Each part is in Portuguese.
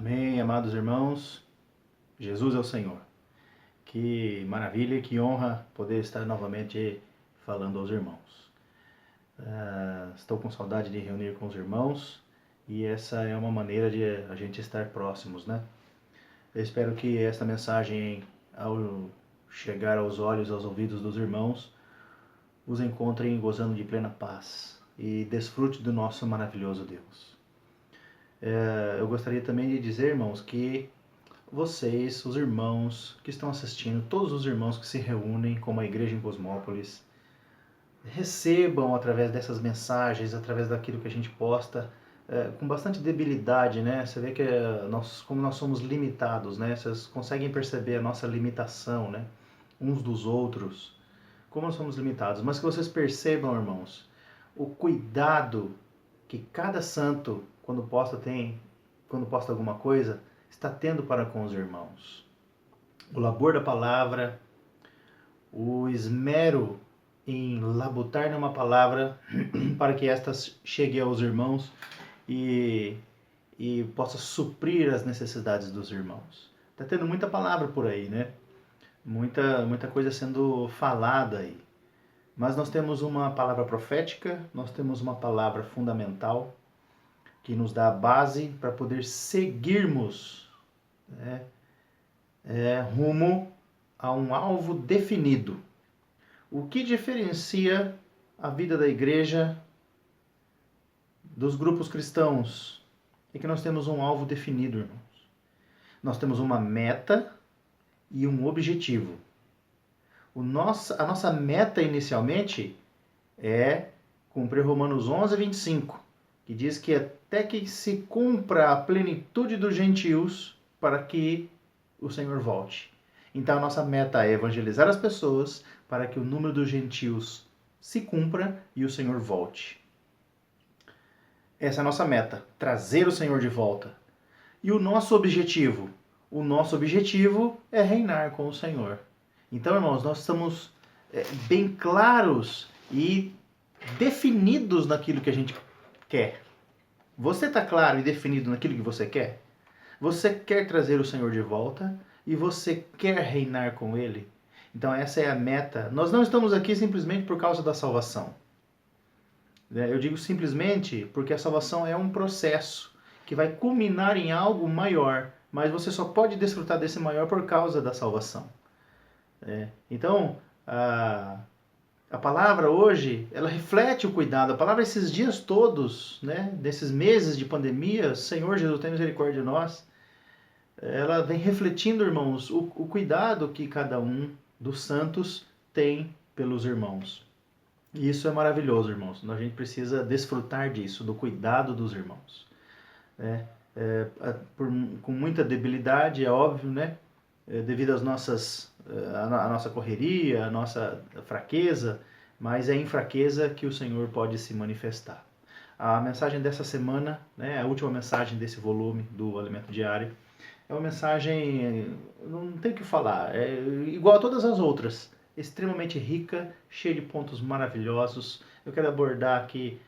Amém, amados irmãos. Jesus é o Senhor. Que maravilha, que honra poder estar novamente falando aos irmãos. Estou com saudade de reunir com os irmãos e essa é uma maneira de a gente estar próximos, né? Eu espero que esta mensagem, ao chegar aos olhos, aos ouvidos dos irmãos, os encontrem gozando de plena paz e desfrute do nosso maravilhoso Deus. Eu gostaria também de dizer, irmãos, que vocês, os irmãos que estão assistindo, todos os irmãos que se reúnem como a igreja em Cosmópolis, recebam através dessas mensagens, através daquilo que a gente posta, com bastante debilidade, né? Você vê que como nós somos limitados, né? Vocês conseguem perceber a nossa limitação, né? Uns dos outros, como nós somos limitados. Mas que vocês percebam, irmãos, o cuidado que cada santo, quando posta alguma coisa, está tendo para com os irmãos. O labor da palavra, o esmero em labutar numa palavra para que esta chegue aos irmãos e possa suprir as necessidades dos irmãos. Está tendo muita palavra por aí, né? Muita coisa sendo falada aí. Mas nós temos uma palavra profética, nós temos uma palavra fundamental que nos dá a base para poder seguirmos, né, rumo a um alvo definido. O que diferencia a vida da igreja dos grupos cristãos é que nós temos um alvo definido, irmãos. Nós temos uma meta e um objetivo. A nossa meta inicialmente é cumprir Romanos 11:25, que diz que até que se cumpra a plenitude dos gentios para que o Senhor volte. Então a nossa meta é evangelizar as pessoas para que o número dos gentios se cumpra e o Senhor volte. Essa é a nossa meta, trazer o Senhor de volta. E o nosso objetivo? O nosso objetivo é reinar com o Senhor. Então, irmãos, nós estamos bem claros e definidos naquilo que a gente quer. Você está claro e definido naquilo que você quer? Você quer trazer o Senhor de volta e você quer reinar com Ele? Então essa é a meta. Nós não estamos aqui simplesmente por causa da salvação. Eu digo simplesmente porque a salvação é um processo que vai culminar em algo maior, mas você só pode desfrutar desse maior por causa da salvação. Então, a palavra hoje, ela reflete o cuidado. A palavra esses dias todos, né, desses meses de pandemia, Senhor Jesus, tem misericórdia de nós, ela vem refletindo, irmãos, o cuidado que cada um dos santos tem pelos irmãos. E isso é maravilhoso, irmãos. A gente precisa desfrutar disso, do cuidado dos irmãos. Com muita debilidade, é óbvio, né? Devido às à nossa correria, à nossa fraqueza, mas é em fraqueza que o Senhor pode se manifestar. A mensagem dessa semana, né, a última mensagem desse volume do Alimento Diário, é uma mensagem, não tem o que falar, é igual a todas as outras, extremamente rica, cheia de pontos maravilhosos. Eu quero abordar aqui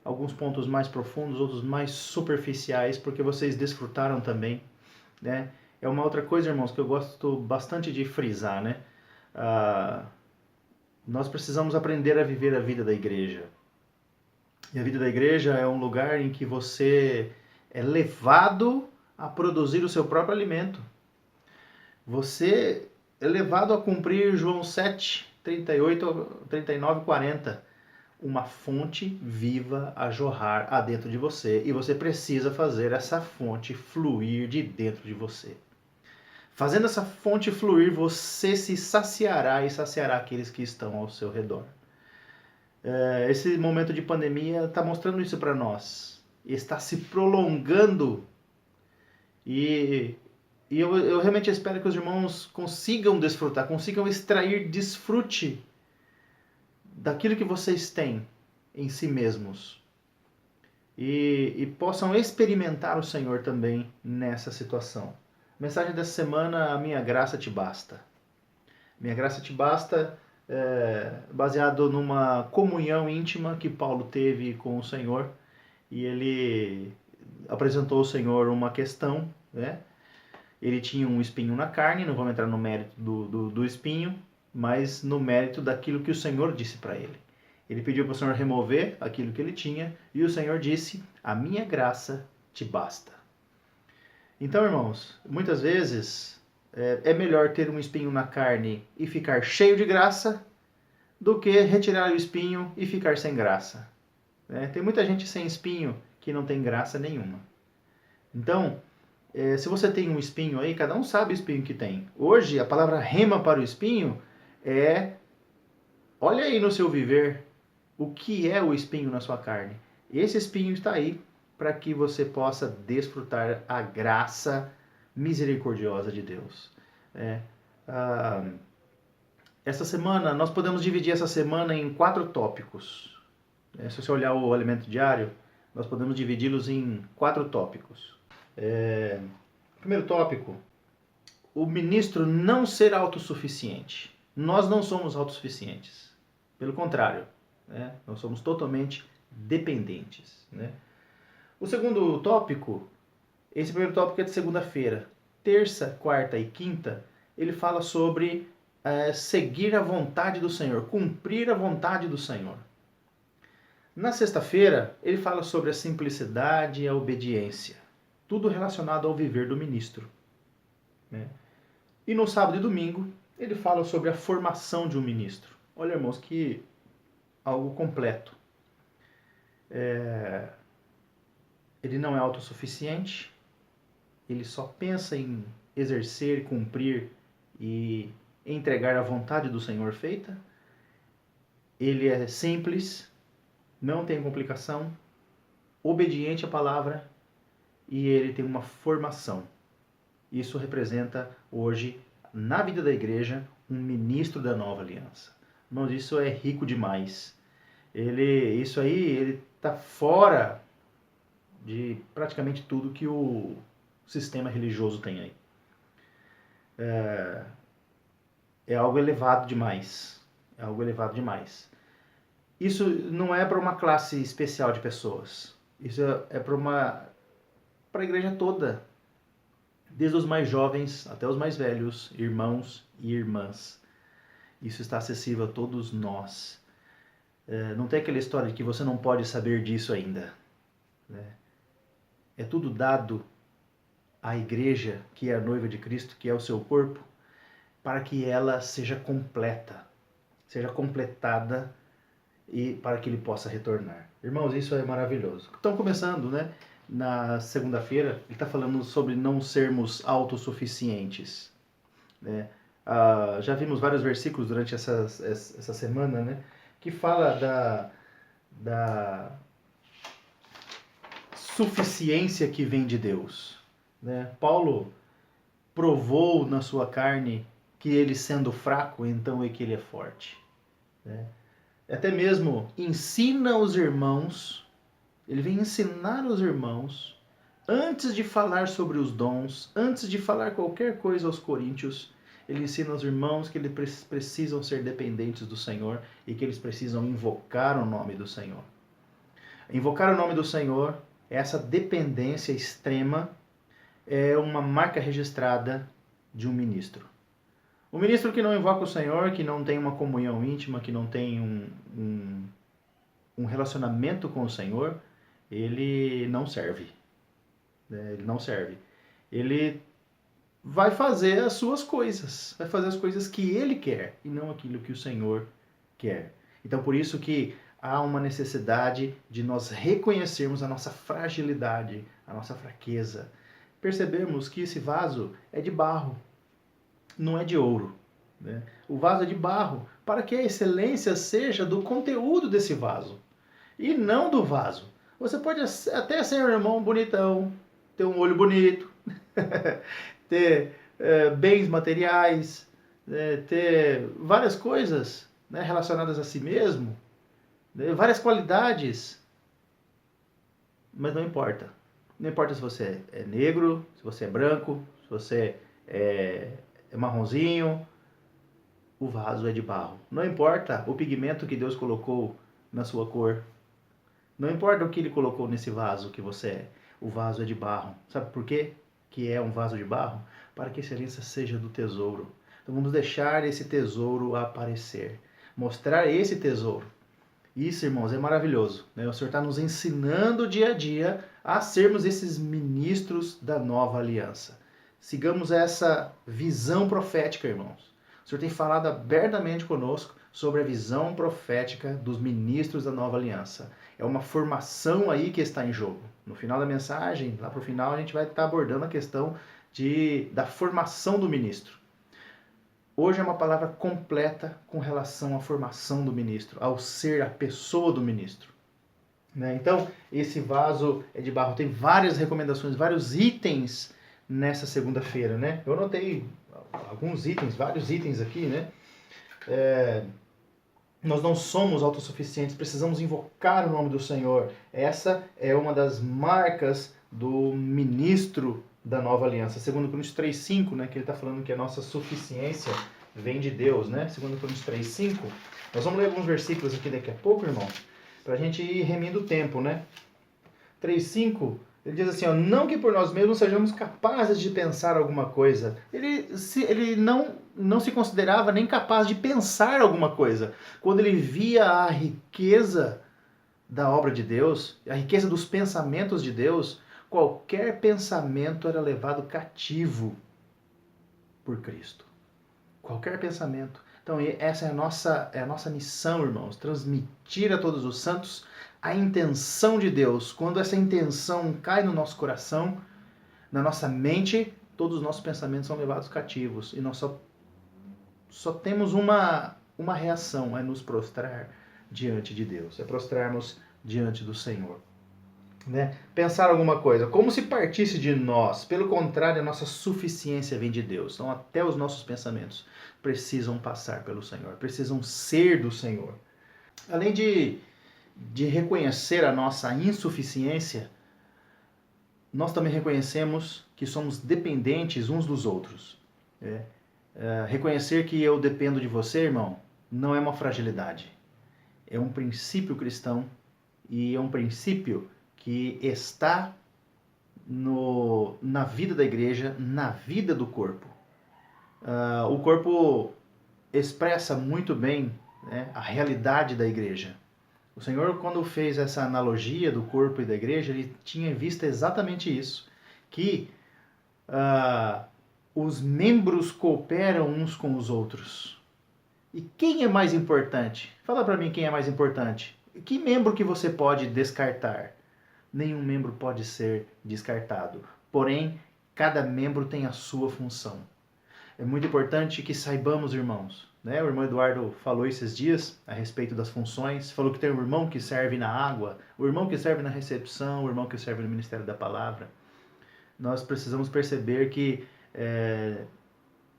alguns pontos mais profundos, outros mais superficiais, porque vocês desfrutaram também, né? É uma outra coisa, irmãos, que eu gosto bastante de frisar, né? Nós precisamos aprender a viver a vida da igreja. E a vida da igreja é um lugar em que você é levado a produzir o seu próprio alimento. Você é levado a cumprir João 7, 38, 39, 40. Uma fonte viva a jorrar adentro de você. E você precisa fazer essa fonte fluir de dentro de você. Fazendo essa fonte fluir, você se saciará e saciará aqueles que estão ao seu redor. Esse momento de pandemia está mostrando isso para nós. Está se prolongando. E eu realmente espero que os irmãos consigam desfrutar, consigam extrair desfrute daquilo que vocês têm em si mesmos. E possam experimentar o Senhor também nessa situação. Mensagem dessa semana: a minha graça te basta. Minha graça te basta, baseado numa comunhão íntima que Paulo teve com o Senhor. E ele, apresentou ao Senhor uma questão, né? Ele tinha um espinho na carne, não vamos entrar no mérito do espinho, mas no mérito daquilo que o Senhor disse para ele. Ele pediu para o Senhor remover aquilo que ele tinha, e o Senhor disse: a minha graça te basta. Então, irmãos, muitas vezes é melhor ter um espinho na carne e ficar cheio de graça do que retirar o espinho e ficar sem graça. Tem muita gente sem espinho que não tem graça nenhuma. Então, se você tem um espinho aí, cada um sabe o espinho que tem. Hoje, a palavra rema para o espinho é: olha aí no seu viver o que é o espinho na sua carne. Esse espinho está aí para que você possa desfrutar a graça misericordiosa de Deus. Essa semana, nós podemos dividir essa semana em 4 tópicos. Se você olhar o alimento diário, nós podemos dividi-los em 4 tópicos. Primeiro tópico: o ministro não ser autossuficiente. Nós não somos autossuficientes. Pelo contrário, nós somos totalmente dependentes. O segundo tópico, esse primeiro tópico é de segunda-feira. Terça, quarta e quinta, ele fala sobre seguir a vontade do Senhor, cumprir a vontade do Senhor. Na sexta-feira, ele fala sobre a simplicidade e a obediência. Tudo relacionado ao viver do ministro. E no sábado e domingo, ele fala sobre a formação de um ministro. Olha, irmãos, que algo completo. Ele não é autossuficiente, ele só pensa em exercer, cumprir e entregar a vontade do Senhor feita. Ele é simples, não tem complicação, obediente à palavra, e ele tem uma formação. Isso representa hoje, na vida da igreja, um ministro da nova aliança. Irmãos, isso é rico demais. Isso aí, ele está fora de praticamente tudo que o sistema religioso tem aí. É algo elevado demais. É algo elevado demais. Isso não é para uma classe especial de pessoas. Isso é para a igreja toda. Desde os mais jovens até os mais velhos, irmãos e irmãs. Isso está acessível a todos nós. Não tem aquela história de que você não pode saber disso ainda. É tudo dado à igreja, que é a noiva de Cristo, que é o seu corpo, para que ela seja completa, seja completada e para que ele possa retornar. Irmãos, isso é maravilhoso. Estão começando, na segunda-feira, ele está falando sobre não sermos autossuficientes. Já vimos vários versículos durante essa semana, que fala da suficiência que vem de Deus. Paulo provou na sua carne que ele, sendo fraco, então é que ele é forte. Até mesmo ensina os irmãos, ele vem ensinar os irmãos, antes de falar sobre os dons, antes de falar qualquer coisa aos coríntios, ele ensina aos irmãos que eles precisam ser dependentes do Senhor e que eles precisam invocar o nome do Senhor. Invocar o nome do Senhor, essa dependência extrema, é uma marca registrada de um ministro. O ministro que não invoca o Senhor, que não tem uma comunhão íntima, que não tem um relacionamento com o Senhor, ele não serve. Ele não serve. Ele vai fazer as suas coisas, vai fazer as coisas que ele quer e não aquilo que o Senhor quer. Então, por isso que há uma necessidade de nós reconhecermos a nossa fragilidade, a nossa fraqueza. Percebemos que esse vaso é de barro, não é de ouro. O vaso é de barro, para que a excelência seja do conteúdo desse vaso e não do vaso. Você pode até ser um irmão bonitão, ter um olho bonito, ter bens materiais, ter várias coisas relacionadas a si mesmo, várias qualidades, mas não importa. Não importa se você é negro, se você é branco, se você é marronzinho, o vaso é de barro. Não importa o pigmento que Deus colocou na sua cor. Não importa o que Ele colocou nesse vaso que você é. o vaso é de barro. Sabe por quê que é um vaso de barro? Para que a excelência seja do tesouro. Então vamos deixar esse tesouro aparecer. Mostrar esse tesouro. Isso, irmãos, é maravilhoso, né? O Senhor está nos ensinando dia a dia a sermos esses ministros da nova aliança. Sigamos essa visão profética, irmãos. O Senhor tem falado abertamente conosco sobre a visão profética dos ministros da nova aliança. É uma formação aí que está em jogo. No final da mensagem, lá para o final, a gente vai estar abordando a questão da formação do ministro. Hoje é uma palavra completa com relação à formação do ministro, ao ser a pessoa do ministro. Né? Então, esse vaso é de barro. Tem várias recomendações, vários itens nessa segunda-feira. Né? Eu anotei alguns itens, vários itens aqui. Né? Nós não somos autossuficientes, precisamos invocar o nome do Senhor. Essa é uma das marcas do ministro da nova aliança. 2 Coríntios 3,5, né, que ele está falando que a nossa suficiência vem de Deus, né? 2 Coríntios 3,5. Nós vamos ler alguns versículos aqui daqui a pouco, irmão, para a gente ir remindo o tempo, né? 3,5, ele diz assim, ó, não que por nós mesmos sejamos capazes de pensar alguma coisa. Ele não se considerava nem capaz de pensar alguma coisa. Quando ele via a riqueza da obra de Deus, a riqueza dos pensamentos de Deus, qualquer pensamento era levado cativo por Cristo. Qualquer pensamento. Então, essa é a nossa missão, irmãos. Transmitir a todos os santos a intenção de Deus. Quando essa intenção cai no nosso coração, na nossa mente, todos os nossos pensamentos são levados cativos. E nós só temos uma reação, é nos prostrar diante de Deus. É prostrarmos diante do Senhor. Né? Pensar alguma coisa, como se partisse de nós. Pelo contrário, a nossa suficiência vem de Deus. Então, até os nossos pensamentos precisam passar pelo Senhor, precisam ser do Senhor. Além de reconhecer a nossa insuficiência, nós também reconhecemos que somos dependentes uns dos outros. Reconhecer que eu dependo de você, irmão, não é uma fragilidade. É um princípio cristão e é um princípio que está na vida da igreja, na vida do corpo. O corpo expressa muito bem, né, a realidade da igreja. O Senhor, quando fez essa analogia do corpo e da igreja, ele tinha em vista exatamente isso, que os membros cooperam uns com os outros. E quem é mais importante? Fala para mim quem é mais importante. Que membro que você pode descartar? Nenhum membro pode ser descartado. Porém, cada membro tem a sua função. É muito importante que saibamos, irmãos. Né? O irmão Eduardo falou esses dias a respeito das funções. Falou que tem um irmão que serve na água, o irmão que serve na recepção, o irmão que serve no ministério da palavra. Nós precisamos perceber que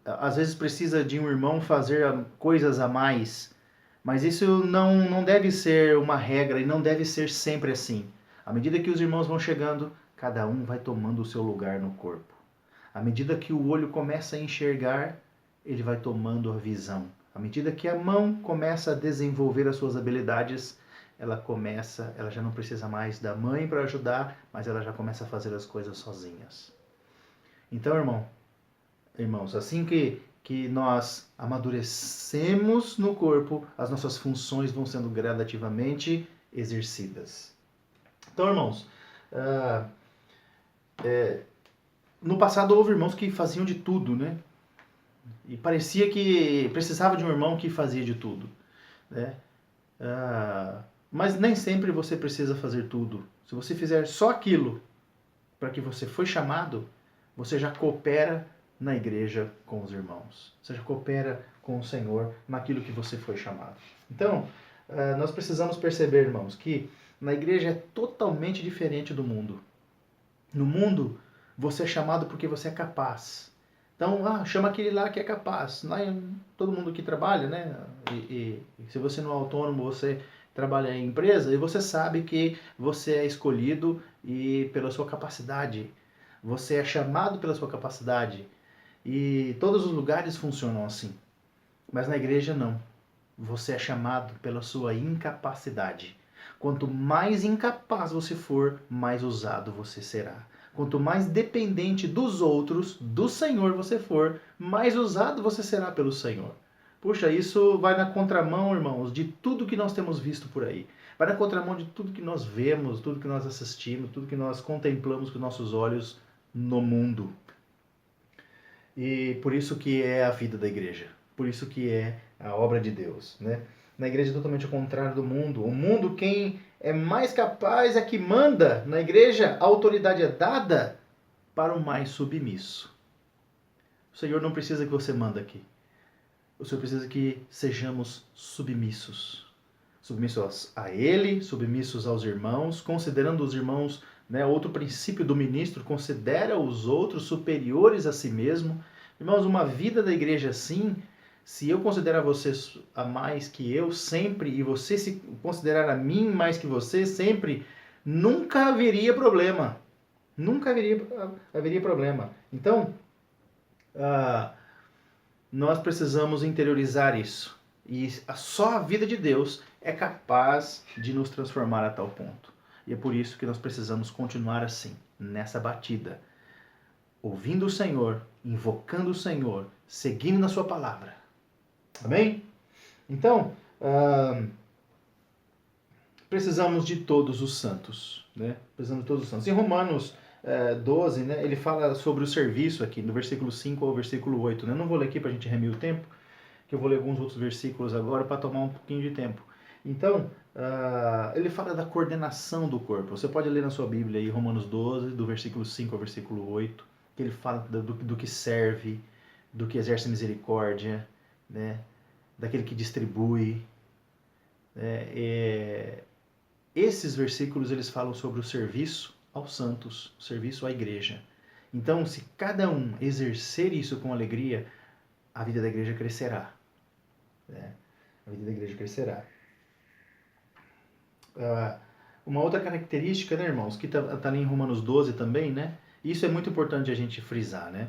às vezes precisa de um irmão fazer coisas a mais. Mas isso não deve ser uma regra e não deve ser sempre assim. À medida que os irmãos vão chegando, cada um vai tomando o seu lugar no corpo. À medida que o olho começa a enxergar, ele vai tomando a visão. À medida que a mão começa a desenvolver as suas habilidades, ela já não precisa mais da mãe para ajudar, mas ela já começa a fazer as coisas sozinhas. Então, irmãos, assim que nós amadurecemos no corpo, as nossas funções vão sendo gradativamente exercidas. Então, irmãos, no passado houve irmãos que faziam de tudo, né? E parecia que precisava de um irmão que fazia de tudo, né? Mas nem sempre você precisa fazer tudo. Se você fizer só aquilo para que você foi chamado, você já coopera na igreja com os irmãos. Você já coopera com o Senhor naquilo que você foi chamado. Então, nós precisamos perceber, irmãos, que na igreja é totalmente diferente do mundo. No mundo, você é chamado porque você é capaz. Então, chama aquele lá que é capaz. Lá todo mundo que trabalha, né? E se você não é autônomo, você trabalha em empresa e você sabe que você é escolhido e pela sua capacidade. Você é chamado pela sua capacidade. E todos os lugares funcionam assim. Mas na igreja não. Você é chamado pela sua incapacidade. Quanto mais incapaz você for, mais usado você será. Quanto mais dependente dos outros, do Senhor você for, mais usado você será pelo Senhor. Puxa, isso vai na contramão, irmãos, de tudo que nós temos visto por aí. Vai na contramão de tudo que nós vemos, tudo que nós assistimos, tudo que nós contemplamos com nossos olhos no mundo. E por isso que é a vida da igreja. Por isso que é a obra de Deus, né? Na igreja é totalmente ao contrário do mundo. O mundo, quem é mais capaz é que manda. Na igreja, a autoridade é dada para o mais submisso. O Senhor não precisa que você manda aqui. O Senhor precisa que sejamos submissos. Submissos a Ele, submissos aos irmãos, considerando os irmãos, né, outro princípio do ministro, considera os outros superiores a si mesmo. Irmãos, uma vida da igreja assim, se eu considerar você a mais que eu sempre, e você se considerar a mim mais que você sempre, nunca haveria problema. Nunca haveria problema. Então, nós precisamos interiorizar isso. E só a vida de Deus é capaz de nos transformar a tal ponto. E é por isso que nós precisamos continuar assim, nessa batida. Ouvindo o Senhor, invocando o Senhor, seguindo na sua palavra. Amém? Então, precisamos de todos os santos. Né? Precisamos de todos os santos. Em Romanos 12, né, ele fala sobre o serviço aqui, no versículo 5 ao versículo 8. Né? Eu não vou ler aqui para a gente remir o tempo, que eu vou ler alguns outros versículos agora para tomar um pouquinho de tempo. Então, ele fala da coordenação do corpo. Você pode ler na sua Bíblia aí, Romanos 12, do versículo 5 ao versículo 8, que ele fala do que serve, do que exerce misericórdia, né? Daquele que distribui. Esses versículos eles falam sobre o serviço aos santos, o serviço à igreja. Então, se cada um exercer isso com alegria, a vida da igreja crescerá. Né? A vida da igreja crescerá. Uma outra característica, né, irmãos, que está ali em Romanos 12 também, né? Isso é muito importante a gente frisar, né?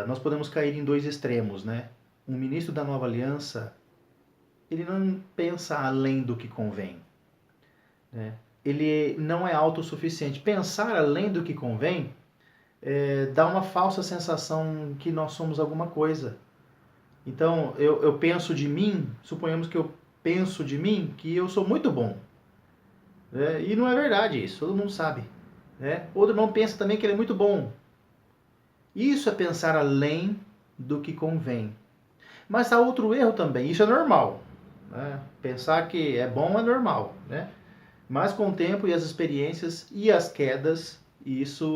Nós podemos cair em dois extremos, né? Um ministro da nova aliança, ele não pensa além do que convém. Né? Ele não é autossuficiente. Pensar além do que convém dá uma falsa sensação que nós somos alguma coisa. Então, eu penso de mim, suponhamos que eu penso de mim que eu sou muito bom. E não é verdade isso, todo mundo sabe. Né? Outro irmão pensa também que ele é muito bom. Isso é pensar além do que convém. Mas há outro erro também, isso é normal. Né? Pensar que é bom é normal. Né? Mas com o tempo e as experiências e as quedas,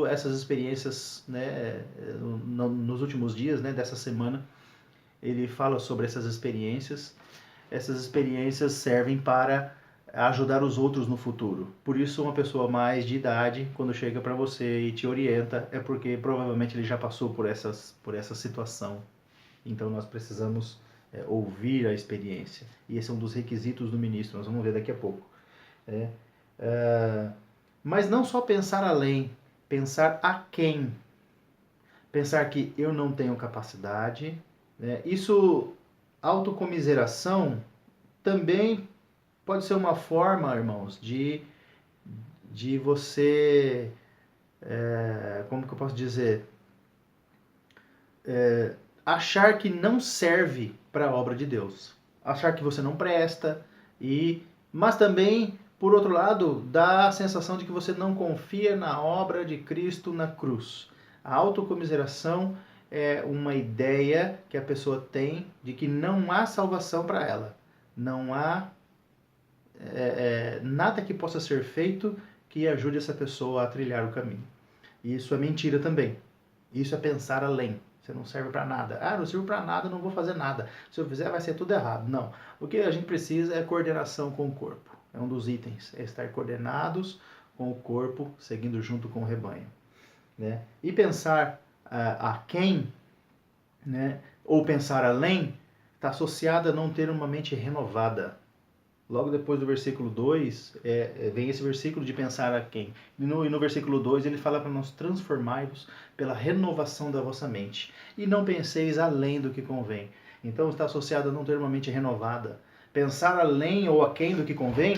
essas experiências, né, nos últimos dias, né, dessa semana, ele fala sobre essas experiências. Essas experiências servem para ajudar os outros no futuro. Por isso, uma pessoa mais de idade, quando chega para você e te orienta, é porque provavelmente ele já passou por essa situação. Então, nós precisamos ouvir a experiência. E esse é um dos requisitos do ministro, nós vamos ver daqui a pouco. Mas não só pensar além, pensar a quem. Pensar que eu não tenho capacidade. Né? Isso, autocomiseração, também pode ser uma forma, irmãos, de você, como que eu posso dizer, achar que não serve para a obra de Deus. Achar que você não presta, mas também, por outro lado, dá a sensação de que você não confia na obra de Cristo na cruz. A autocomiseração é uma ideia que a pessoa tem de que não há salvação para ela. Não há nada que possa ser feito que ajude essa pessoa a trilhar o caminho. E isso é mentira também. Isso é pensar além. Você não serve para nada. Não serve para nada, não vou fazer nada. Se eu fizer, vai ser tudo errado. Não. O que a gente precisa é coordenação com o corpo. É um dos itens. É estar coordenados com o corpo, seguindo junto com o rebanho. Né? E pensar a quem, né? Ou pensar além, está associado a não ter uma mente renovada. Logo depois do versículo 2, vem esse versículo de pensar a quem. E no versículo 2 ele fala para nós transformai-vos pela renovação da vossa mente. E não penseis além do que convém. Então está associado a não ter uma mente renovada. Pensar além ou aquém do que convém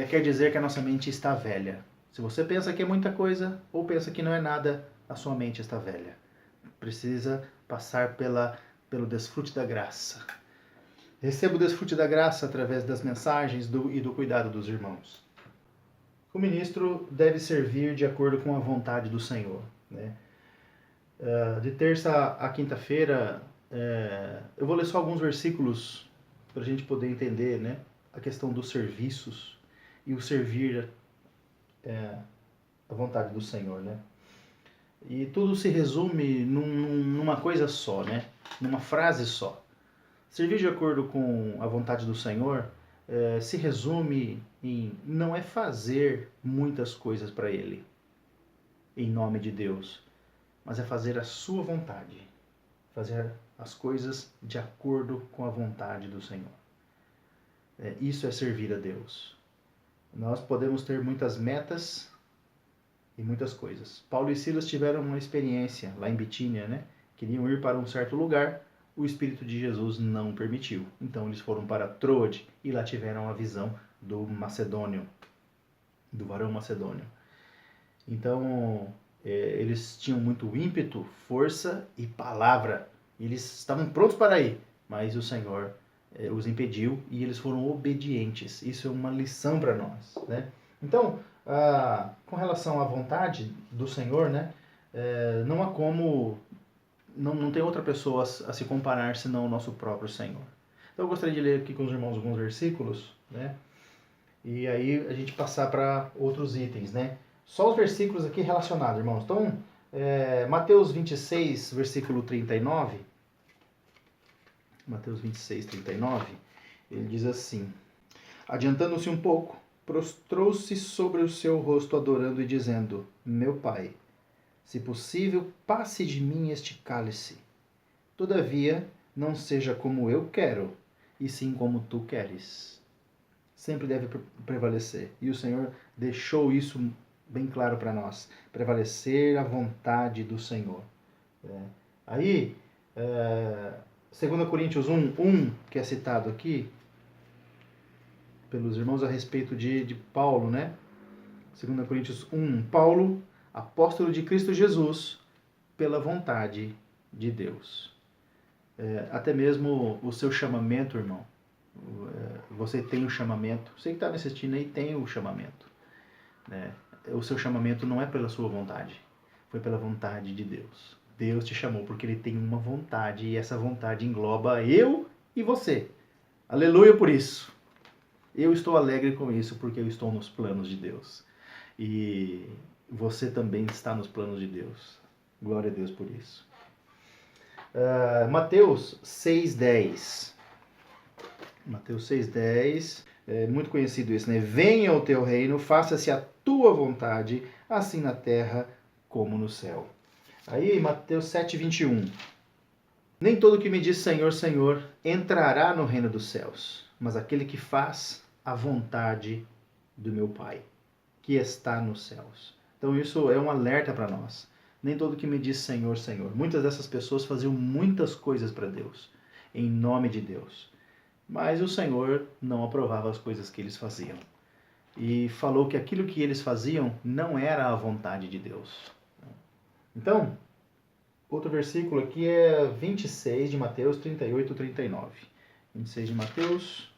quer dizer que a nossa mente está velha. Se você pensa que é muita coisa ou pensa que não é nada, a sua mente está velha. Precisa passar pelo desfrute da graça. Receba o desfrute da graça através das mensagens e do cuidado dos irmãos. O ministro deve servir de acordo com a vontade do Senhor, né? De terça a quinta-feira, eu vou ler só alguns versículos para a gente poder entender, né, a questão dos serviços e o servir a vontade do Senhor, né? E tudo se resume numa coisa só, né? Numa frase só. Servir de acordo com a vontade do Senhor se resume em não é fazer muitas coisas para Ele, em nome de Deus, mas é fazer a sua vontade, fazer as coisas de acordo com a vontade do Senhor. Isso é servir a Deus. Nós podemos ter muitas metas e muitas coisas. Paulo e Silas tiveram uma experiência lá em Bitínia, né? Queriam ir para um certo lugar, o Espírito de Jesus não permitiu. Então eles foram para Troade e lá tiveram a visão do macedônio, do varão macedônio. Então eles tinham muito ímpeto, força e palavra. Eles estavam prontos para ir, mas o Senhor os impediu e eles foram obedientes. Isso é uma lição para nós, né? Então, com relação à vontade do Senhor, né, não há como, não tem outra pessoa a se comparar senão o nosso próprio Senhor. Então eu gostaria de ler aqui com os irmãos alguns versículos, né, e aí a gente passar para outros itens, né. Só os versículos aqui relacionados, irmãos. Então, Mateus 26, versículo 39, Mateus 26, 39, ele diz assim: adiantando-se um pouco, prostrou-se sobre o seu rosto adorando e dizendo: meu Pai, se possível, passe de mim este cálice. Todavia, não seja como eu quero, e sim como tu queres. Sempre deve prevalecer. E o Senhor deixou isso bem claro para nós. Prevalecer a vontade do Senhor. Aí, 2 Coríntios 1, que é citado aqui pelos irmãos a respeito de Paulo, né? 2 Coríntios 1, Paulo, apóstolo de Cristo Jesus, pela vontade de Deus. Até mesmo o seu chamamento, irmão. Você tem o chamamento. Você que está me assistindo aí tem o chamamento. Né? O seu chamamento não é pela sua vontade. Foi pela vontade de Deus. Deus te chamou porque Ele tem uma vontade e essa vontade engloba eu e você. Aleluia por isso. Eu estou alegre com isso porque eu estou nos planos de Deus. E você também está nos planos de Deus. Glória a Deus por isso. Mateus 6,10. Mateus 6,10. É muito conhecido isso, né? Venha o teu reino, faça-se a tua vontade, assim na terra como no céu. Aí, Mateus 7,21. Nem todo que me diz Senhor, Senhor, entrará no reino dos céus, mas aquele que faz a vontade do meu Pai, que está nos céus. Então isso é um alerta para nós. Nem todo que me diz Senhor, Senhor. Muitas dessas pessoas faziam muitas coisas para Deus, em nome de Deus. Mas o Senhor não aprovava as coisas que eles faziam. E falou que aquilo que eles faziam não era a vontade de Deus. Então, outro versículo aqui é 26 de Mateus, 38 e 39. 26 de Mateus.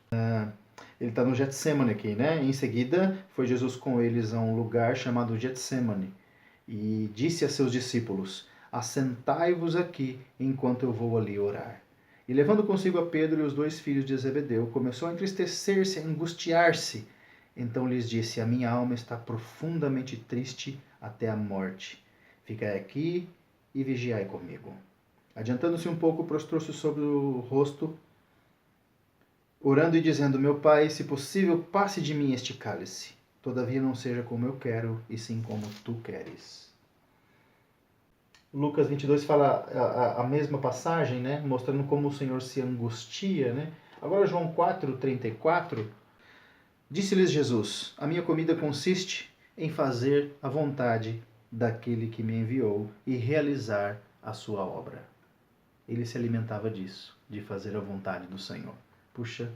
Ele está no Getsemane aqui, né? Em seguida, foi Jesus com eles a um lugar chamado Getsemane e disse a seus discípulos: assentai-vos aqui enquanto eu vou ali orar. E levando consigo a Pedro e os 2 filhos de Zebedeu, começou a entristecer-se, a angustiar-se. Então lhes disse: a minha alma está profundamente triste até a morte. Ficai aqui e vigiai comigo. Adiantando-se um pouco, prostrou-se sobre o rosto, orando e dizendo: meu Pai, se possível, passe de mim este cálice. Todavia não seja como eu quero, e sim como tu queres. Lucas 22 fala a mesma passagem, né? Mostrando como o Senhor se angustia, né? Agora João 4:34, disse-lhes Jesus: a minha comida consiste em fazer a vontade daquele que me enviou e realizar a sua obra. Ele se alimentava disso, de fazer a vontade do Senhor. Puxa,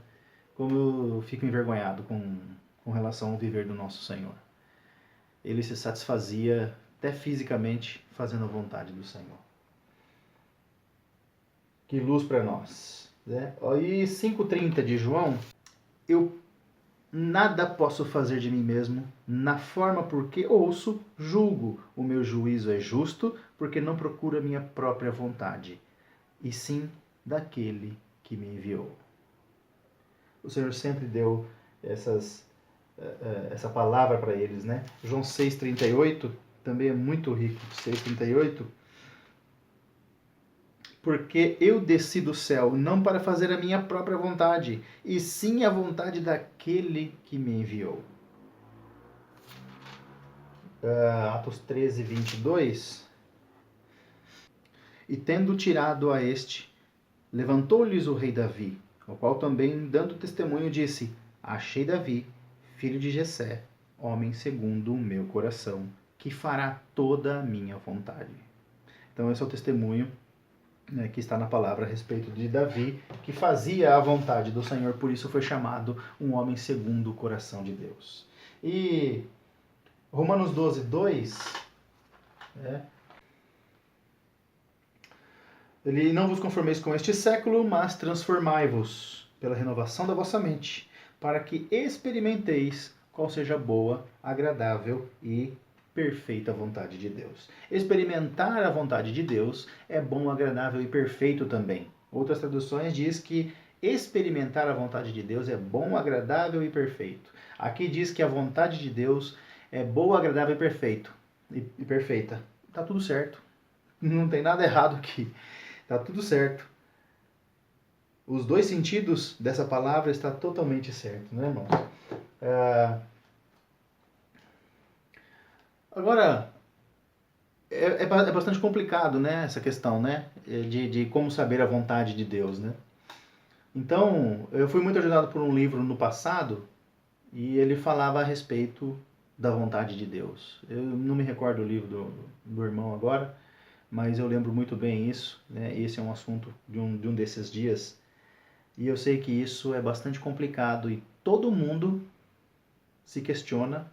como eu fico envergonhado com com relação ao viver do nosso Senhor. Ele se satisfazia até fisicamente fazendo a vontade do Senhor. Que luz para nós, né? E 5,30 de João, eu nada posso fazer de mim mesmo, na forma porque ouço, julgo. O meu juízo é justo, porque não procuro a minha própria vontade, e sim daquele que me enviou. O Senhor sempre deu essa palavra para eles, né? João 6,38 também é muito rico. 6,38. Porque eu desci do céu não para fazer a minha própria vontade, e sim a vontade daquele que me enviou. Atos 13:22. E tendo tirado a este, levantou-lhes o rei Davi, o qual também, dando testemunho, disse: Achei Davi, filho de Jessé, homem segundo o meu coração, que fará toda a minha vontade. Então esse é o testemunho, né, que está na palavra a respeito de Davi, que fazia a vontade do Senhor, por isso foi chamado um homem segundo o coração de Deus. E Romanos 12:2, ele: não vos conformeis com este século, mas transformai-vos pela renovação da vossa mente, para que experimenteis qual seja a boa, agradável e perfeita vontade de Deus. Experimentar a vontade de Deus é bom, agradável e perfeito também. Outras traduções diz que experimentar a vontade de Deus é bom, agradável e perfeito. Aqui diz que a vontade de Deus é boa, agradável e perfeita. Tá tudo certo. Não tem nada errado aqui. Tá tudo certo. Os dois sentidos dessa palavra está totalmente certo, né, irmãos? Agora, é bastante complicado, né, essa questão, né, de como saber a vontade de Deus, né? Então, eu fui muito ajudado por um livro no passado, e ele falava a respeito da vontade de Deus. Eu não me recordo o livro do irmão agora, mas eu lembro muito bem isso, né? Esse é um assunto de um desses dias, e eu sei que isso é bastante complicado, e todo mundo se questiona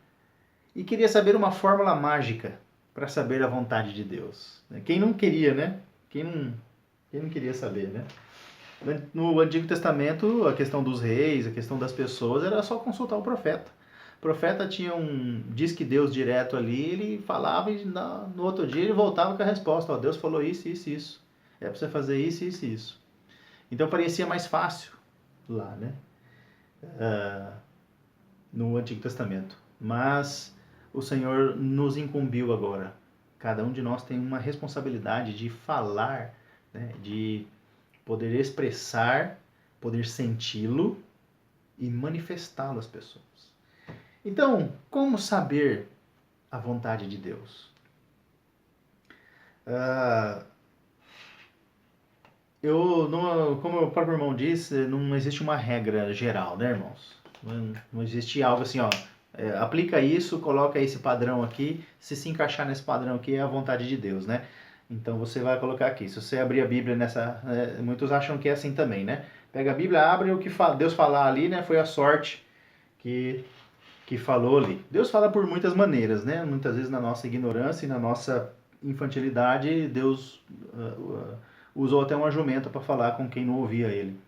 e queria saber uma fórmula mágica para saber a vontade de Deus. Quem não queria, né? Quem não queria saber, né? No Antigo Testamento, a questão dos reis, a questão das pessoas, era só consultar o profeta. O profeta tinha diz que Deus direto ali, ele falava e no outro dia ele voltava com a resposta. Deus falou isso, isso, isso. É para você fazer isso, isso, isso. Então parecia mais fácil lá, né? No Antigo Testamento. Mas o Senhor nos incumbiu agora. Cada um de nós tem uma responsabilidade de falar, né? De poder expressar, poder senti-lo e manifestá-lo às pessoas. Então, como saber a vontade de Deus? Como o próprio irmão disse, não existe uma regra geral, né, irmãos? Não existe algo assim, ó, aplica isso, coloca esse padrão aqui, se encaixar nesse padrão aqui é a vontade de Deus, né? Então você vai colocar aqui. Se você abrir a Bíblia muitos acham que é assim também, né? Pega a Bíblia, abre o que Deus falar ali, né? Foi a sorte que falou ali. Deus fala por muitas maneiras, né? Muitas vezes na nossa ignorância e na nossa infantilidade, Deus usou até uma jumenta para falar com quem não ouvia ele.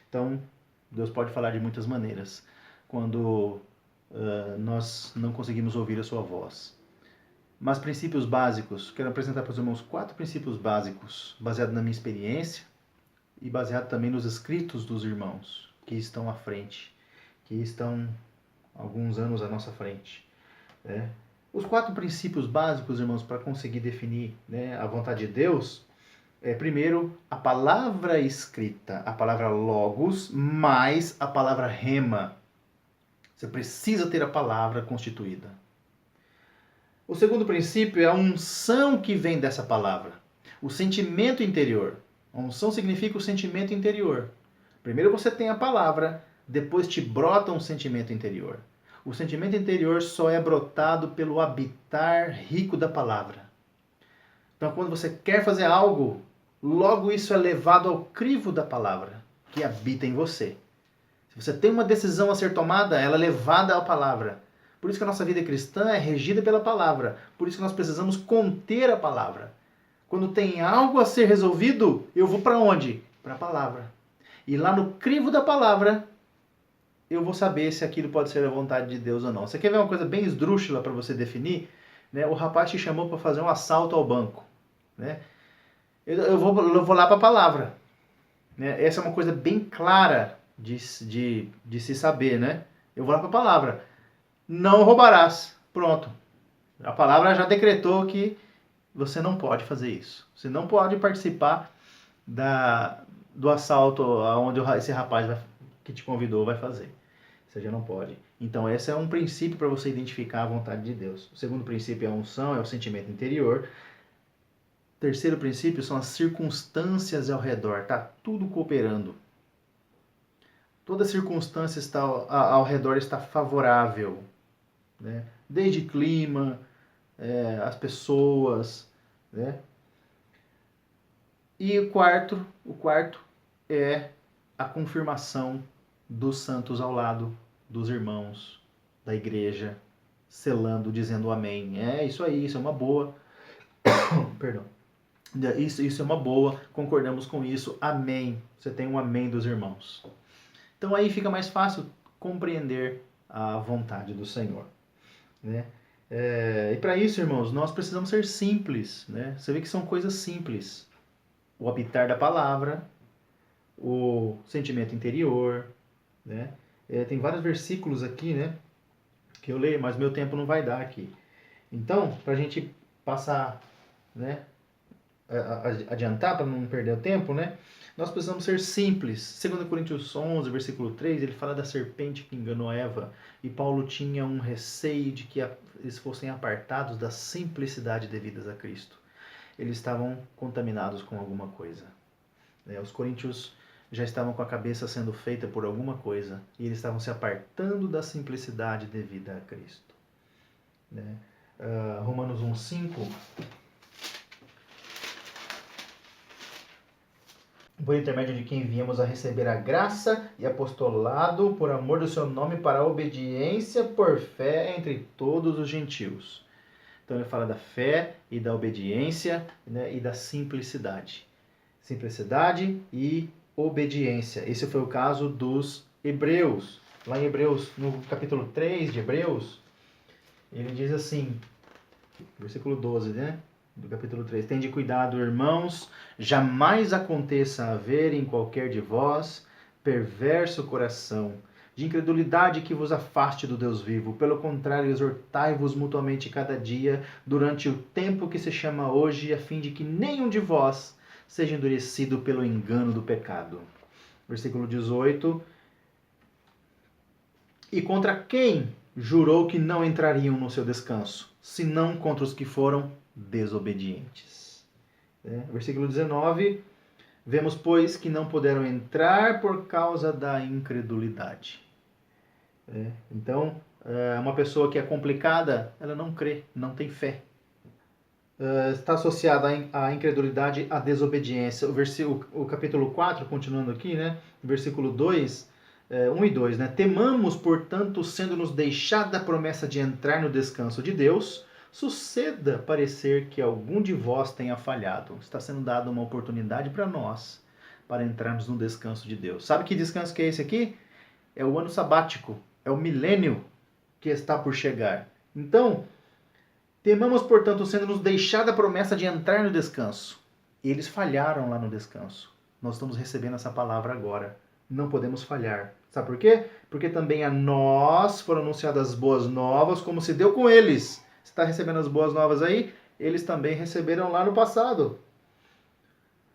Então, Deus pode falar de muitas maneiras quando nós não conseguimos ouvir a sua voz. Mas princípios básicos, quero apresentar para os irmãos 4 princípios básicos, baseado na minha experiência e baseado também nos escritos dos irmãos que estão à frente, que estão alguns anos à nossa frente. Né? Os 4 princípios básicos, irmãos, para conseguir definir, né, a vontade de Deus, primeiro, a palavra escrita, a palavra logos, mais a palavra rema. Você precisa ter a palavra constituída. O segundo princípio é a unção que vem dessa palavra. O sentimento interior. A unção significa o sentimento interior. Primeiro você tem a palavra, depois te brota um sentimento interior. O sentimento interior só é brotado pelo habitar rico da palavra. Então, quando você quer fazer algo, logo isso é levado ao crivo da palavra, que habita em você. Você tem uma decisão a ser tomada, ela é levada à palavra. Por isso que a nossa vida cristã é regida pela palavra. Por isso que nós precisamos conter a palavra. Quando tem algo a ser resolvido, eu vou para onde? Para a palavra. E lá no crivo da palavra, eu vou saber se aquilo pode ser a vontade de Deus ou não. Você quer ver uma coisa bem esdrúxula para você definir? Né? O rapaz te chamou para fazer um assalto ao banco. Né? Eu vou lá para a palavra. Né? Essa é uma coisa bem clara de se saber. Né? Eu vou lá para a palavra. Não roubarás. Pronto. A palavra já decretou que você não pode fazer isso. Você não pode participar do assalto aonde esse rapaz que te convidou vai fazer. Você já não pode. Então, esse é um princípio para você identificar a vontade de Deus. O segundo princípio é a unção, é o sentimento interior. O terceiro princípio são as circunstâncias ao redor. Está tudo cooperando. Toda circunstância ao redor está favorável. Né? Desde clima, as pessoas. Né? E o quarto é a confirmação dos santos ao lado dos irmãos da igreja, selando, dizendo amém. É isso aí, isso é uma boa. Perdão. Isso é uma boa, concordamos com isso, amém. Você tem um amém dos irmãos. Então aí fica mais fácil compreender a vontade do Senhor. Né? E para isso, irmãos, nós precisamos ser simples. Né? Você vê que são coisas simples. O habitar da palavra, o sentimento interior, né? Tem vários versículos aqui, né, que eu leio, mas meu tempo não vai dar aqui. Então, para a gente passar, né, adiantar, para não perder o tempo, né, nós precisamos ser simples. 2 Coríntios 11, versículo 3, ele fala da serpente que enganou Eva, e Paulo tinha um receio de que eles fossem apartados da simplicidade devidas a Cristo. Eles estavam contaminados com alguma coisa. Os coríntios já estavam com a cabeça sendo feita por alguma coisa e eles estavam se apartando da simplicidade devida a Cristo. Romanos 1,5. Por intermédio de quem viemos a receber a graça e apostolado por amor do seu nome para a obediência por fé entre todos os gentios. Então ele fala da fé e da obediência, né, e da simplicidade. Simplicidade e obediência. Esse foi o caso dos hebreus. Lá em Hebreus, no capítulo 3 de Hebreus, ele diz assim, versículo 12, né? Do capítulo 3. Tende cuidado, irmãos, jamais aconteça haver em qualquer de vós perverso coração, de incredulidade que vos afaste do Deus vivo. Pelo contrário, exortai-vos mutuamente cada dia, durante o tempo que se chama hoje, a fim de que nenhum de vós seja endurecido pelo engano do pecado. Versículo 18. E contra quem jurou que não entrariam no seu descanso, senão contra os que foram desobedientes? Versículo 19. Vemos, pois, que não puderam entrar por causa da incredulidade. Então, uma pessoa que é complicada, ela não crê, não tem fé. Está associada à incredulidade, à desobediência. O capítulo 4, continuando aqui, né? Versículo 2, 1 e 2, né? Temamos, portanto, sendo-nos deixada a promessa de entrar no descanso de Deus, suceda parecer que algum de vós tenha falhado. Está sendo dada uma oportunidade para nós, para entrarmos no descanso de Deus. Sabe que descanso que é esse aqui? É o ano sabático, é o milênio que está por chegar. Então, temamos, portanto, sendo-nos deixada a promessa de entrar no descanso. Eles falharam lá no descanso. Nós estamos recebendo essa palavra agora. Não podemos falhar. Sabe por quê? Porque também a nós foram anunciadas as boas novas, como se deu com eles. Você está recebendo as boas novas aí? Eles também receberam lá no passado.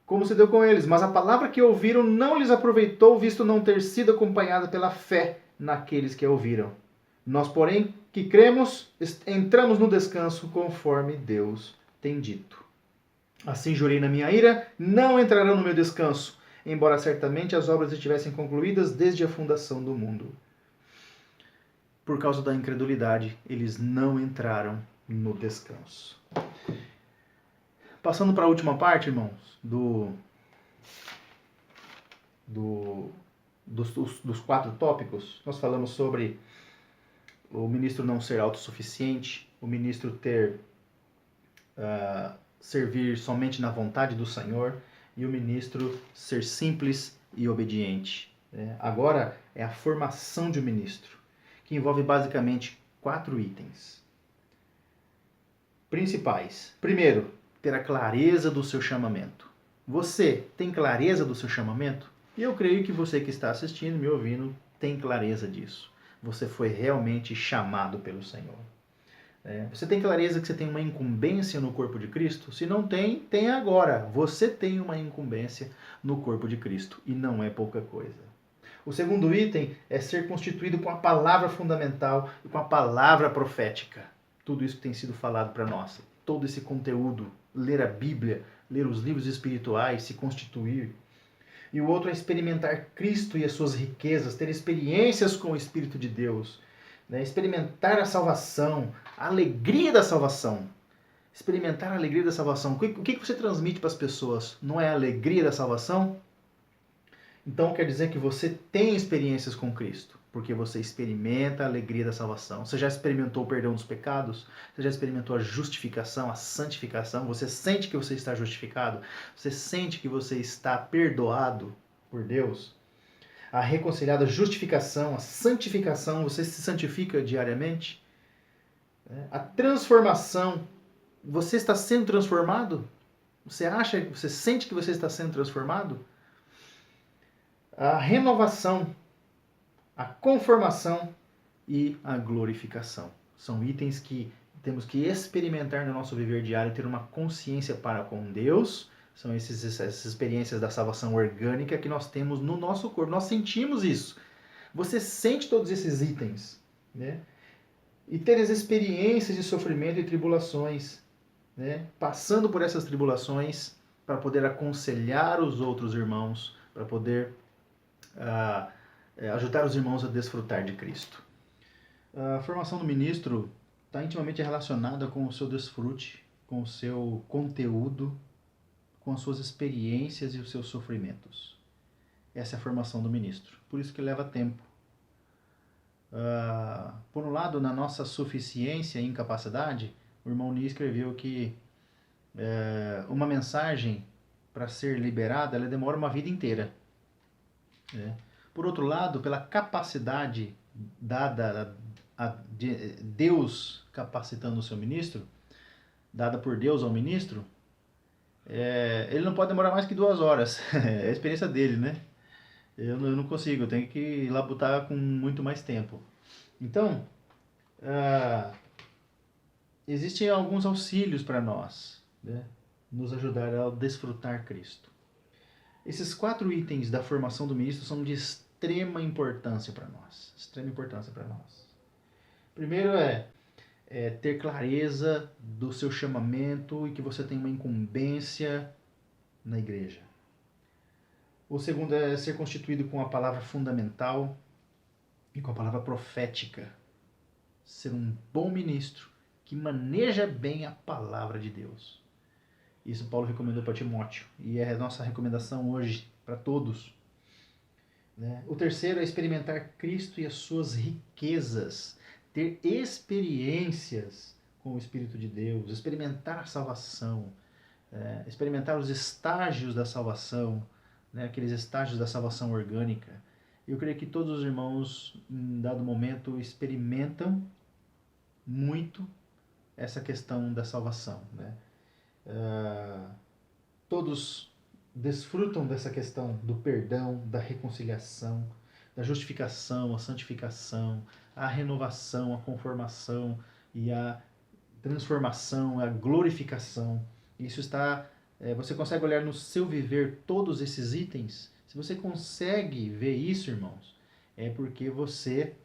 Como se deu com eles. Mas a palavra que ouviram não lhes aproveitou, visto não ter sido acompanhada pela fé naqueles que a ouviram. Nós, porém, que cremos, entramos no descanso conforme Deus tem dito. Assim jurei na minha ira, não entrarão no meu descanso, embora certamente as obras estivessem concluídas desde a fundação do mundo. Por causa da incredulidade, eles não entraram no descanso. Passando para a última parte, irmãos, do dos 4 tópicos, nós falamos sobre o ministro não ser autossuficiente, o ministro servir somente na vontade do Senhor e o ministro ser simples e obediente. Agora é a formação de um ministro, que envolve basicamente 4 itens principais. Primeiro, ter a clareza do seu chamamento. Você tem clareza do seu chamamento? E eu creio que você que está assistindo, me ouvindo, tem clareza disso. Você foi realmente chamado pelo Senhor. Você tem clareza que você tem uma incumbência no corpo de Cristo? Se não tem, tem agora. Você tem uma incumbência no corpo de Cristo. E não é pouca coisa. O segundo item é ser constituído com a palavra fundamental e com a palavra profética. Tudo isso que tem sido falado para nós. Todo esse conteúdo, ler a Bíblia, ler os livros espirituais, se constituir. E o outro é experimentar Cristo e as suas riquezas, ter experiências com o Espírito de Deus, experimentar a salvação, a alegria da salvação. Experimentar a alegria da salvação. O que você transmite para as pessoas? Não é a alegria da salvação? Então quer dizer que você tem experiências com Cristo, porque você experimenta a alegria da salvação. Você já experimentou o perdão dos pecados? Você já experimentou a justificação, a santificação? Você sente que você está justificado? Você sente que você está perdoado por Deus? A reconciliada justificação, a santificação, você se santifica diariamente? A transformação, você está sendo transformado? Você sente que você está sendo transformado? A renovação, a conformação e a glorificação. São itens que temos que experimentar no nosso viver diário, ter uma consciência para com Deus. São essas experiências da salvação orgânica que nós temos no nosso corpo. Nós sentimos isso. Você sente todos esses itens, E ter as experiências de sofrimento e tribulações, Passando por essas tribulações para poder aconselhar os outros irmãos, para poder ajudar os irmãos a desfrutar de Cristo. A formação do ministro está intimamente relacionada com o seu desfrute, com o seu conteúdo, com as suas experiências e os seus sofrimentos. Essa é a formação do ministro. Por isso que leva tempo. Por um lado, na nossa suficiência e incapacidade, o irmão Ni escreveu que uma mensagem, para ser liberada, ela demora uma vida inteira. Por outro lado, pela capacidade dada a Deus capacitando o seu ministro, dada por Deus ao ministro, ele não pode demorar mais que 2 horas. É a experiência dele, né? Eu não consigo, eu tenho que labutar com muito mais tempo. Então, existem alguns auxílios para nós, nos ajudar a desfrutar Cristo. Esses 4 itens da formação do ministro são de extrema importância para nós. Extrema importância para nós. Primeiro é ter clareza do seu chamamento e que você tem uma incumbência na igreja. O segundo é ser constituído com a palavra fundamental e com a palavra profética. Ser um bom ministro que maneja bem a palavra de Deus. Isso Paulo recomendou para Timóteo e é a nossa recomendação hoje para todos. O terceiro é experimentar Cristo e as suas riquezas, ter experiências com o Espírito de Deus, experimentar a salvação, experimentar os estágios da salvação, aqueles estágios da salvação orgânica. Eu creio que todos os irmãos, em dado momento, experimentam muito essa questão da salvação. Todos desfrutam dessa questão do perdão, da reconciliação, da justificação, a santificação, a renovação, a conformação e a transformação, a glorificação. Isso está... você consegue olhar no seu viver todos esses itens? Se você consegue ver isso, irmãos, é porque você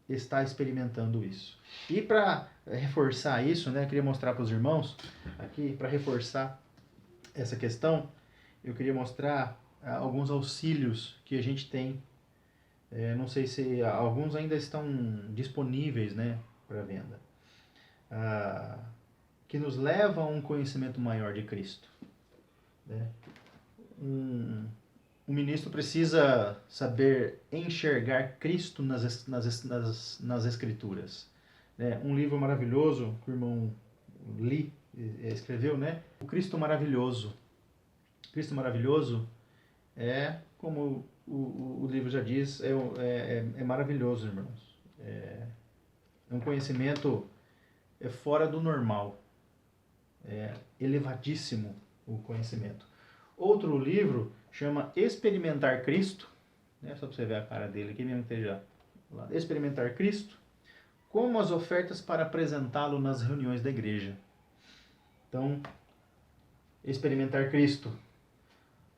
está experimentando isso. E para reforçar isso, eu queria mostrar para os irmãos, aqui, para reforçar essa questão, eu queria mostrar alguns auxílios que a gente tem. Não sei se alguns ainda estão disponíveis, para venda. Que nos levam a um conhecimento maior de Cristo. o ministro precisa saber enxergar Cristo nas Escrituras. Um livro maravilhoso que o irmão Lee escreveu, né? O Cristo Maravilhoso. Cristo Maravilhoso é, como o livro já diz, é maravilhoso, irmãos. É um conhecimento fora do normal. É elevadíssimo o conhecimento. Outro livro chama Experimentar Cristo, né? Só para você ver a cara dele aqui mesmo que esteja lá. Experimentar Cristo, como as ofertas para apresentá-lo nas reuniões da igreja. Então, Experimentar Cristo.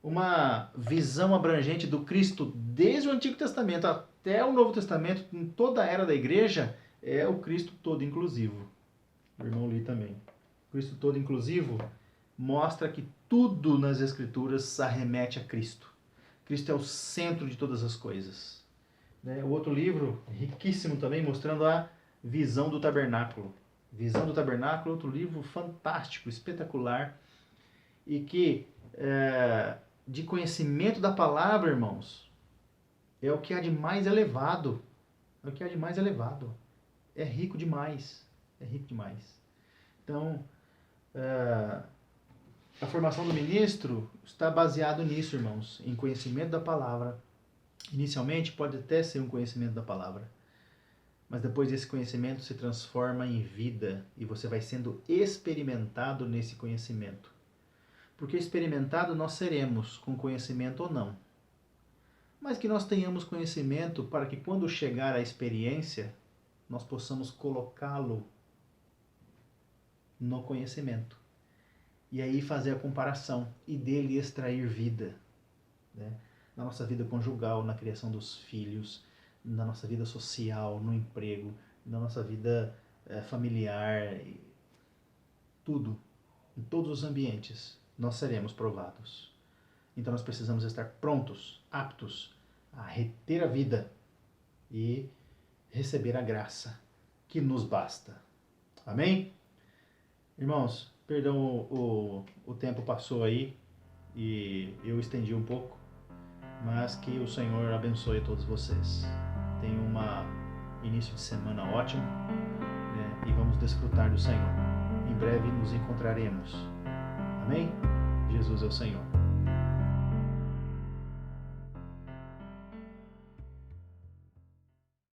Uma visão abrangente do Cristo desde o Antigo Testamento até o Novo Testamento, em toda a era da igreja, é o Cristo todo inclusivo. O irmão Lee também. O Cristo todo inclusivo mostra que tudo nas Escrituras arremete a Cristo. Cristo é o centro de todas as coisas. O outro livro, riquíssimo também, mostrando a visão do tabernáculo. Visão do tabernáculo, outro livro fantástico, espetacular, e que, de conhecimento da palavra, irmãos, é o que há de mais elevado. É o que há de mais elevado. É rico demais. É rico demais. Então, a formação do ministro está baseado nisso, irmãos, em conhecimento da palavra. Inicialmente pode até ser um conhecimento da palavra, mas depois esse conhecimento se transforma em vida e você vai sendo experimentado nesse conhecimento. Porque experimentado nós seremos, com conhecimento ou não. Mas que nós tenhamos conhecimento para que quando chegar a experiência, nós possamos colocá-lo no conhecimento. E aí fazer a comparação e dele extrair vida, né? Na nossa vida conjugal, na criação dos filhos, na nossa vida social, no emprego, na nossa vida familiar, tudo, em todos os ambientes, nós seremos provados. Então nós precisamos estar prontos, aptos a reter a vida e receber a graça que nos basta. Amém? Irmãos, perdão, o tempo passou aí e eu estendi um pouco, mas que o Senhor abençoe todos vocês. Tenham um início de semana ótimo, né? E vamos desfrutar do Senhor. Em breve nos encontraremos. Amém? Jesus é o Senhor.